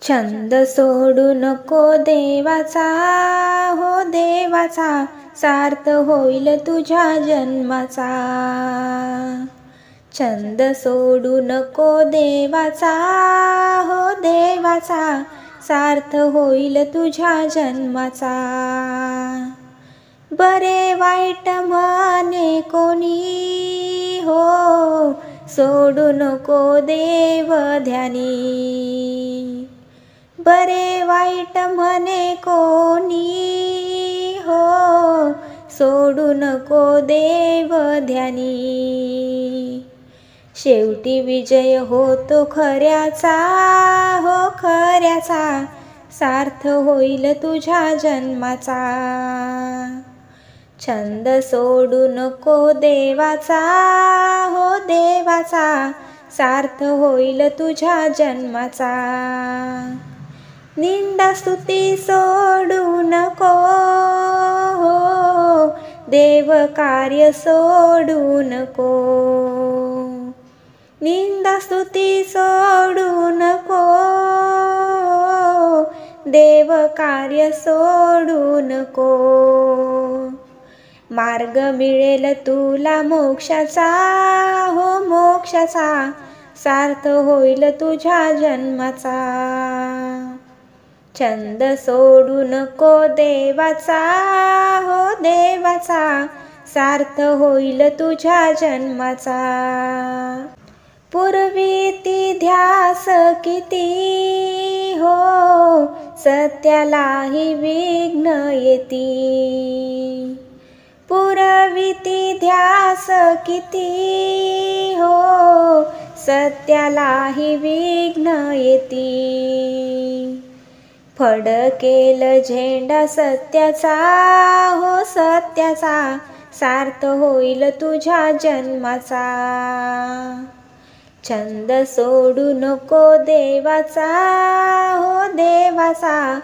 छंद सोडू नको देवाचा, हो देवाचा, सार्थ होईल तुझ्या जन्माचा. छंद सोडू नको देवाचा, हो देवाचा, सार्थ होईल तुझ्या जन्माचा. बरे वाईट म्हणे कोणी, हो सोडू नको देव ध्यानी. बरे वाईट म्हणे कोणी, हो सोडू नको देव ध्यानी. शेवटी विजय होतो खऱ्याचा, हो खऱ्याचा, सार्थ होईल तुझ्या जन्माचा. छंद सोडू नको देवाचा, हो देवाचा, सार्थ होईल तुझ्या जन्माचा. निंदा स्तुती सोडू नको, हो देव कार्य सोडू नको. निंदा स्तुती सोडू नको, देव कार्य सोडू नको. मार्ग मिळेल तुला मोक्षाचा, हो मोक्षाचा, सार्थ होईल तुझ्या जन्माचा. छंद सोडू नको देवाचा, हो देवाचा, सार्थ होईल तुझ्या जन्माचा. पूर्वी ती ध्यास किती, हो सत्यालाही विघ्न येती. पूर्वी ती ध्यास किती, हो सत्यालाही विघ्न येती. फडकेल झेंडा सत्याचा, हो सत्याचा, सार्थ होईल तुझ्या जन्माचा. छंद सोडू नको देवाचा, हो देवाचा,